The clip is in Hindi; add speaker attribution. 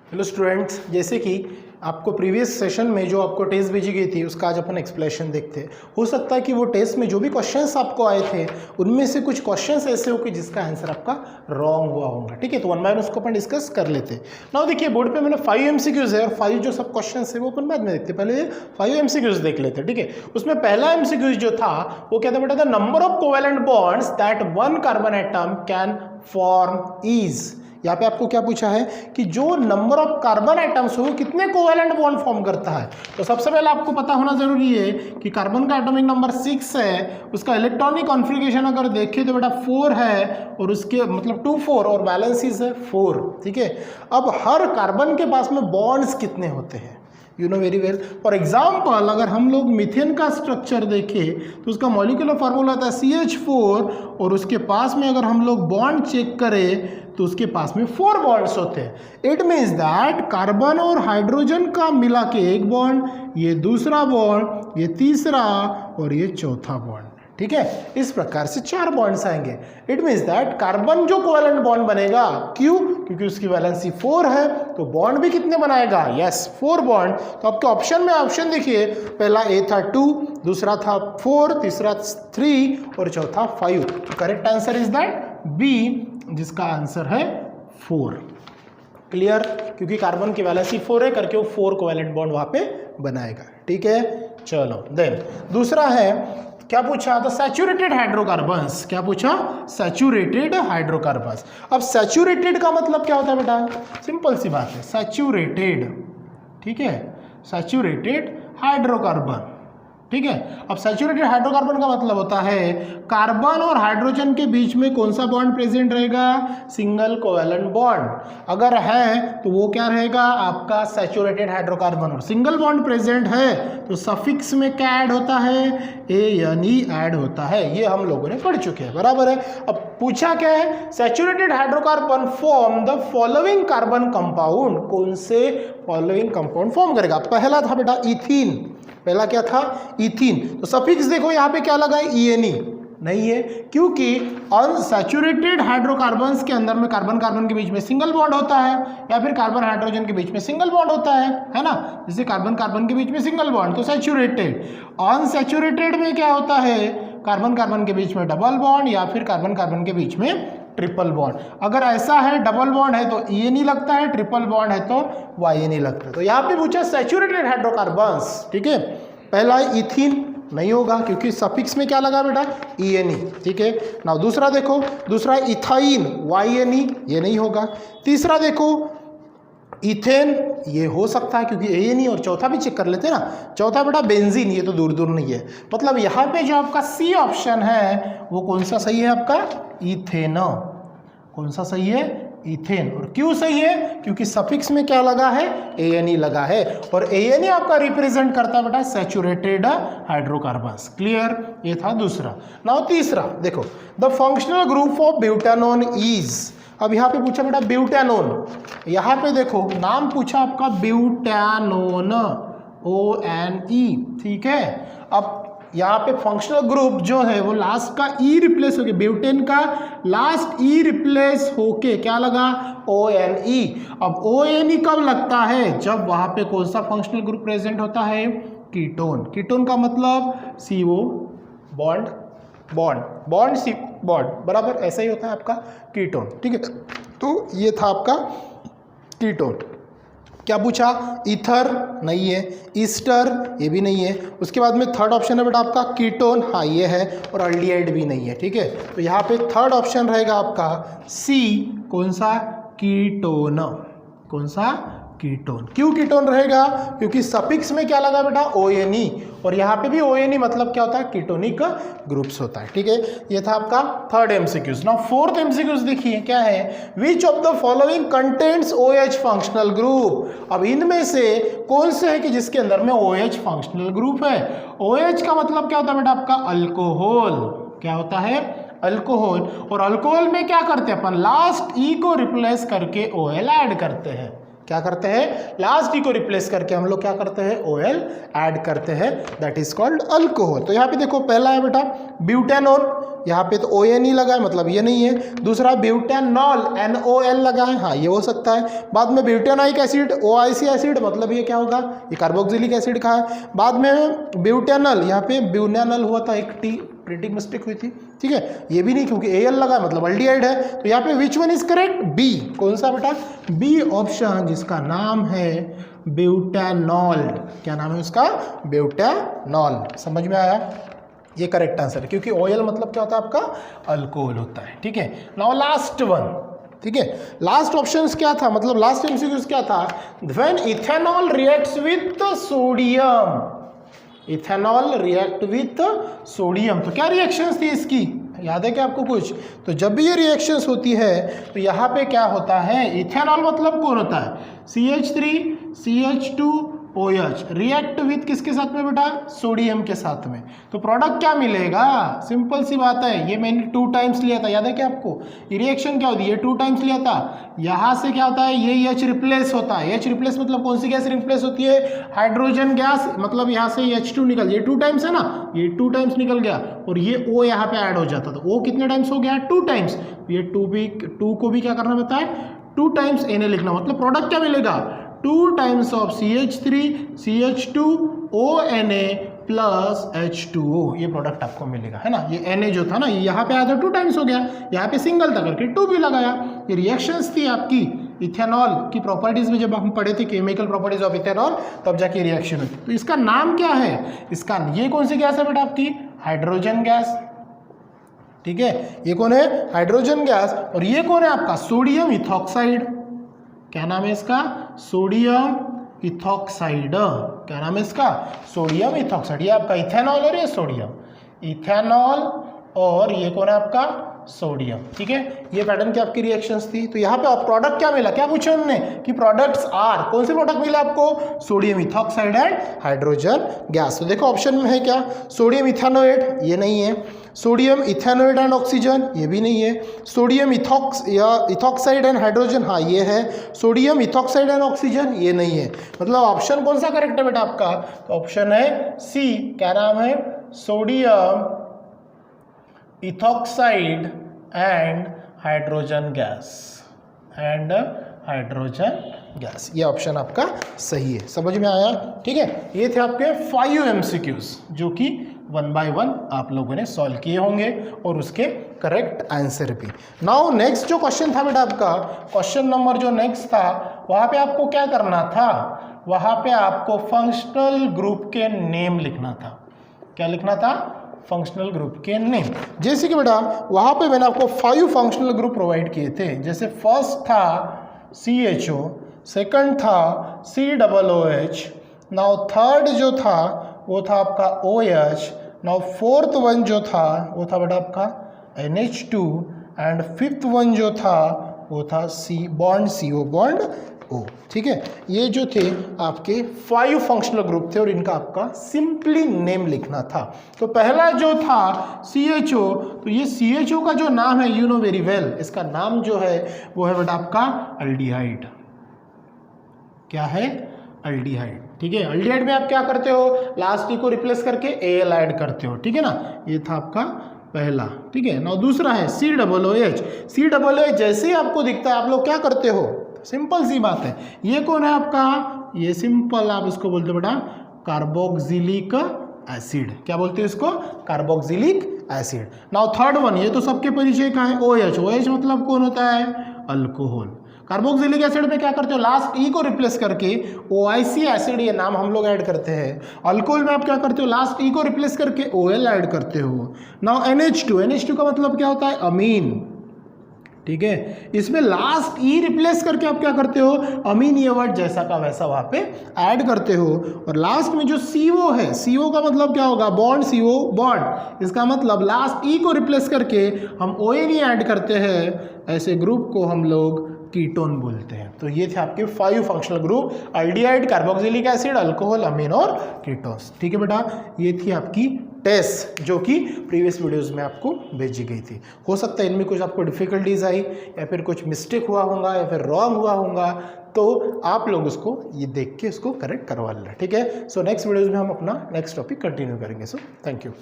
Speaker 1: हेलो स्टूडेंट्स, जैसे कि आपको प्रीवियस सेशन में जो आपको टेस्ट भेजी गई थी उसका आज अपन एक्सप्लेनेशन देखते हैं। हो सकता है कि वो टेस्ट में जो भी क्वेश्चंस आपको आए थे उनमें से कुछ क्वेश्चंस ऐसे हो कि जिसका आंसर आपका रॉन्ग हुआ होगा। ठीक है, तो वन बाय वन उसको अपन डिस्कस कर लेते हैं। नाउ देखिए, बोर्ड पे मैंने 5 MCQs है और 5 जो सब क्वेश्चंस है वो अपन बाद में देखते हैं। पहले 5 MCQs देख लेते हैं। ठीक है, उसमें पहला MCQ जो था वो क्या था बेटा, the number of covalent bonds that one carbon atom can form is. यहाँ पे आपको क्या पूछा है कि जो नंबर ऑफ कार्बन एटम्स हो कितने कोवेलेंट बॉन्ड फॉर्म करता है। तो सबसे पहले आपको पता होना जरूरी है कि कार्बन का एटॉमिक नंबर 6 है, उसका इलेक्ट्रॉनिक कॉन्फ़िगरेशन अगर देखें तो बेटा 4 है और उसके मतलब 2 4 और वैलेंसीज है 4। ठीक है, अब हर कार्बन के पास में बॉन्ड्स कितने होते हैं you know very well. For example, अगर हम लोग मीथेन का स्ट्रक्चर देखें तो उसका मॉलिक्यूलर फार्मूला था CH4 और उसके पास में अगर हम लोग बॉन्ड चेक करें तो उसके पास में 4 बॉन्ड्स होते हैं। इट मीन्स दैट कार्बन और हाइड्रोजन का मिला के एक बॉन्ड, ये दूसरा बॉन्ड, ये तीसरा और ये चौथा बॉन्ड। ठीक है, इस प्रकार से 4 बॉन्ड्स आएंगे। इट मीन्स दैट कार्बन जो कोवेलेंट बॉन्ड बनेगा, क्यों? क्योंकि उसकी वैलेंसी 4 है, तो बॉन्ड भी कितने बनाएगा? Yes, 4 bond. तो आपके ऑप्शन में ऑप्शन देखिए, पहला ए था 2, दूसरा था 4, तीसरा 3 और चौथा 5। तो correct answer is that B, जिसका आंसर है 4। क्लियर? क्योंकि कार्बन की वैलेंसी 4 है करके वो 4 कोवेलेंट बॉन्ड वहां पे बनाएगा। ठीक है, चलो देन दूसरा है, क्या पूछा? तो सैचुरेटेड हाइड्रोकार्बन्स। क्या पूछा? Saturated hydrocarbons. अब सैचुरेटेड का मतलब क्या होता है बेटा? सिंपल सी बात है, सैचुरेटेड। ठीक है, सैचुरेटेड हाइड्रोकार्बन। ठीक है, अब सैचुरेटेड हाइड्रोकार्बन का मतलब होता है कार्बन और हाइड्रोजन के बीच में कौन सा बॉन्ड प्रेजेंट रहेगा? Single covalent bond. अगर है तो वो क्या रहेगा? आपका सैचुरेटेड हाइड्रोकार्बन। और सिंगल बॉन्ड प्रेजेंट है तो सफिक्स में क्या ऐड होता है? ए यानी ऐड होता है। ये हम लोगों ने पढ़ चुके हैं, बराबर है। अब पूछा क्या है? Saturated hydrocarbon form the following carbon compound. कौन से फॉलोइंग कंपाउंड फॉर्म करेगा? पहला था बेटा इथीन। पहला क्या था? इथीन। तो सफिक्स देखो यहाँ पे क्या लगा है? ENE नहीं है, क्योंकि अनसैचुरेटेड हाइड्रोकार्बन्स के अंदर में कार्बन कार्बन के बीच में सिंगल बॉन्ड होता है या फिर कार्बन हाइड्रोजन के बीच में सिंगल बॉन्ड होता है ना? जैसे कार्बन कार्बन के बीच में सिंगल बॉन्ड तो सैचुरेटेड। अनसैचुरेटेड में क्या होता है? कार्बन कार्बन के बीच में डबल बॉन्ड या फिर कार्बन कार्बन के बीच में ट्रिपल बॉन्ड। अगर ऐसा है, डबल बॉन्ड है तो ENE लगता है, ट्रिपल बॉन्ड है तो YNE लगता है। तो यहाँ पे पूछा सैचुरेटेड हाइड्रोकार्बन्स। ठीक है, पहला इथीन नहीं होगा क्योंकि सफिक्स में क्या लगा बेटा? ENE। ठीक है, नाउ दूसरा देखो, दूसरा इथाइन, YNE, ये नहीं होगा। तीसरा देखो इथेन, ये हो सकता है क्योंकि ANE। और चौथा भी चेक कर लेते हैं ना, चौथा बेटा बेंजीन, ये तो दूर दूर नहीं है। मतलब यहाँ पे जो आपका C ऑप्शन है वो कौन सा सही है आपका? इथेन। कौन सा सही है? इथेन। और क्यों सही है? क्योंकि सफिक्स में क्या लगा है? ANE लगा है और ANE आपका रिप्रेजेंट करता है बेटा सैचुरेटेड हाइड्रोकार्बन्स। क्लियर? ये था दूसरा। नाउ तीसरा देखो, the functional group of butanone is. अब यहाँ पे पूछा बेटा ब्यूटानोन। यहाँ पे देखो नाम पूछा आपका ब्यूटानोन, ONE। ठीक है, अब यहाँ पे फंक्शनल ग्रुप जो है वो लास्ट का E रिप्लेस होके, ब्यूटेन का लास्ट E रिप्लेस होके क्या लगा? ONE। अब ONE कब लगता है? जब वहां पे कौन सा फंक्शनल ग्रुप प्रेजेंट होता है? कीटोन। कीटोन का मतलब CO bond bond bond C bond, बराबर ऐसा ही होता है आपका कीटोन। ठीक है, तो ये था आपका कीटोन। क्या पूछा? ईथर नहीं है, ईस्टर ये भी नहीं है। उसके बाद में थर्ड ऑप्शन है बेटा आपका कीटोन, हाँ ये है, और अल्डिहाइड भी नहीं है। ठीक है, तो यहाँ पे थर्ड ऑप्शन रहेगा आपका C। कौन सा? कीटोन। कौन सा? कीटोन। क्यों कीटोन रहेगा? क्योंकि सफिक्स में क्या लगा बेटा? ONE। और यहाँ पे भी ONE मतलब क्या होता है? कीटोनिक ग्रुप्स होता है। ठीक है, ये था आपका third MCQs। Now fourth MCQs देखिए क्या है? Which of the following contents OH functional group. अब इनमें से कौन से है कि जिसके अंदर में OH फंक्शनल ग्रुप है? OH का मतलब क्या होता है बेटा आपका? अल्कोहल। क्या होता है? अल्कोहल। और अल्कोहल में क्या करते हैं अपन? लास्ट E को रिप्लेस करके OL ऐड करते हैं। क्या करते हैं, लास्ट ई को रिप्लेस करके हम लोग क्या करते हैं, OL ऐड करते हैं, दैट इज कॉल्ड अल्कोहल। तो यहाँ पे देखो पहला है बेटा ब्यूटेनॉल, यहाँ पे तो ON ही लगा है मतलब ये नहीं है। दूसरा ब्यूटेनॉल NOL लगा है, हाँ ये हो सकता है। बाद में ब्यूटेनोइक एसिड OIC एसिड मतलब ये क्या होगा, ये कार्बोक्सिलिक एसिड का है। बाद में ब्यूटेनल, यहाँ पे ब्यूनेनल हुआ था, एक टी प्रिंटिंग मिस्टेक हुई थी, ठीक है, ये भी नहीं क्योंकि AL लगा मतलब अल्डिहाइड है। तो यहाँ पे which one is correct, B. कौन सा बेटा, बी ऑप्शन, जिसका नाम है ब्यूटेनॉल। क्या नाम है उसका, ब्यूटेनॉल। समझ में आया, ये करेक्ट आंसर है क्योंकि OL मतलब क्या होता है आपका, अल्कोहल होता है, ठीक है। नाउ लास्ट वन, ठीक है, लास्ट ऑप्शंस क्या था, मतलब लास्ट एमसीक्यूज क्या था, when ethanol reacts with sodium, ethanol react with sodium, तो क्या रिएक्शंस थी इसकी, याद है क्या आपको कुछ, तो जब भी ये रिएक्शंस होती है तो यहाँ पे क्या होता है, इथेनॉल मतलब कौन होता है, CH3 CH2OH रिएक्ट विथ किसके साथ में बेटा, सोडियम के साथ में, तो प्रोडक्ट क्या मिलेगा, सिंपल सी बात है, ये मैंने 2 टाइम्स लिया था, याद है क्या आपको, ये रिएक्शन क्या होती है, ये 2 टाइम्स लिया था, यहाँ से क्या होता है, ये H रिप्लेस होता है, H रिप्लेस मतलब कौन सी गैस रिप्लेस होती है, हाइड्रोजन गैस, मतलब यहाँ से H2 निकल, ये 2 टाइम्स है ना, ये 2 टाइम्स निकल गया और ये O यहाँ पे ऐड हो जाता, तो O कितने टाइम्स हो गया, 2 टाइम्स, ये 2 को भी क्या करना पड़ता है, 2 टाइम्स Na लिखना, मतलब प्रोडक्ट क्या मिलेगा, 2 times of CH3 CH2ONA plus H2O, ये प्रोडक्ट आपको मिलेगा, है ना। ये Na जो था ना, ये यहाँ पे आया था 2 टाइम्स हो गया, यहाँ पे सिंगल था करके 2 भी लगाया। ये रिएक्शंस थी आपकी इथेनॉल की प्रॉपर्टीज में, जब हम पढ़े थे केमिकल प्रॉपर्टीज ऑफ इथेनॉल, तब जाके रिएक्शन हुई। तो इसका नाम क्या है, इसका, ये कौन सी गैस है बेटा आपकी, हाइड्रोजन गैस, ठीक है, ये कौन है, हाइड्रोजन गैस, और ये कौन है आपका, सोडियम इथॉक्साइड। क्या नाम है इसका, सोडियम इथॉक्साइड। क्या नाम है इसका, सोडियम इथॉक्साइड। ये आपका इथेनॉल और ये सोडियम, इथेनॉल और ये कौन है आपका, सोडियम, ठीक है। ये पैटर्न की आपकी रिएक्शंस थी। तो यहाँ पे आप प्रोडक्ट क्या मिला, क्या पूछा उन्होंने कि प्रोडक्ट्स आर, कौन से प्रोडक्ट मिला आपको, sodium ethoxide and hydrogen gas. तो देखो ऑप्शन में है क्या, सोडियम इथेनोएट, ये नहीं है, सोडियम इथेनोएट एंड ऑक्सीजन, ये भी नहीं है, सोडियम इथॉक्साइड एंड हाइड्रोजन, हाँ ये है, सोडियम इथॉक्साइड एंड ऑक्सीजन, ये नहीं है। मतलब ऑप्शन कौन सा करेक्ट है बेटा आपका, तो ऑप्शन है सी। क्या नाम है, sodium ethoxide and hydrogen gas, and hydrogen gas, ये ऑप्शन आपका सही है। समझ में आया, ठीक है। ये थे आपके 5 MCQs जो कि 1 by 1 आप लोगों ने सॉल्व किए होंगे और उसके करेक्ट आंसर भी। नाउ नेक्स्ट जो क्वेश्चन था बेटा आपका, क्वेश्चन नंबर जो नेक्स्ट था, वहां पे आपको क्या करना था, वहां पे आपको फंक्शनल ग्रुप के नेम लिखना था। क्या लिखना था, फंक्शनल ग्रुप के नेम। जैसे कि बेटा वहां पे मैंने आपको 5 फंक्शनल ग्रुप प्रोवाइड किए थे। जैसे फर्स्ट था CHO, सेकंड था COOH, नाउ थर्ड जो था वो था आपका OH, नाउ फोर्थ वन जो था वो था बेटा आपका NH2 एंड फिफ्थ वन जो था वो था CO बॉन्ड O, ठीक है। ये जो थे आपके 5 फंक्शनल ग्रुप थे और इनका आपका सिंपली नेम लिखना था। तो पहला जो था CHO, तो ये CHO का जो नाम है, यू नो वेरी वेल, इसका नाम जो है वो है बेटा आपका अल्डिहाइड। क्या है, अल्डिहाइड, ठीक है। अल्डिहाइड में आप क्या करते हो, लास्ट ई को रिप्लेस करके AL ऐड करते हो, ठीक है ना। ये था आपका पहला, ठीक है। ना दूसरा है COOH। COOH जैसे ही आपको दिखता है आप लोग क्या करते हो, सिंपल सी बात है, ये कौन है आपका, ये सिंपल आप इसको बोलते हो बेटा कार्बोक्सिलिक एसिड। क्या बोलते हैं इसको, carboxylic acid. Now third one, ये तो सबके परिचय का है, OH। OH मतलब कौन होता है, अल्कोहल। कार्बोक्सिलिक एसिड में क्या करते हो, लास्ट ई को रिप्लेस करके OIC एसिड ये नाम हम लोग ऐड करते हैं। अल्कोहल में आप क्या करते हो, लास्ट ई को रिप्लेस करके OL ऐड करते हो। नाउ NH2 का मतलब क्या होता है, अमीन, ठीक है। इसमें लास्ट ई रिप्लेस करके आप क्या करते हो, अमीन, ये वर्ड जैसा का वैसा वहां पे ऐड करते हो। और लास्ट में जो CO है, CO का मतलब क्या होगा, बॉन्ड, CO बॉन्ड, इसका मतलब लास्ट ई को रिप्लेस करके हम ONE ऐड करते हैं, ऐसे ग्रुप को हम लोग कीटोन बोलते हैं। तो ये थे आपके 5 functional group, aldehyde, carboxylic acid, alcohol, amine और कीटोन्स, ठीक है बेटा। ये थी आपकी टेस्ट जो कि प्रीवियस वीडियोस में आपको भेजी गई थी। हो सकता है इनमें कुछ आपको डिफ़िकल्टीज आई या फिर कुछ मिस्टेक हुआ होगा या फिर रॉन्ग हुआ होगा, तो आप लोग उसको ये देख के उसको करेक्ट करवा लेना, ठीक है। सो नेक्स्ट वीडियोज़ में हम अपना नेक्स्ट टॉपिक कंटिन्यू करेंगे। So thank you.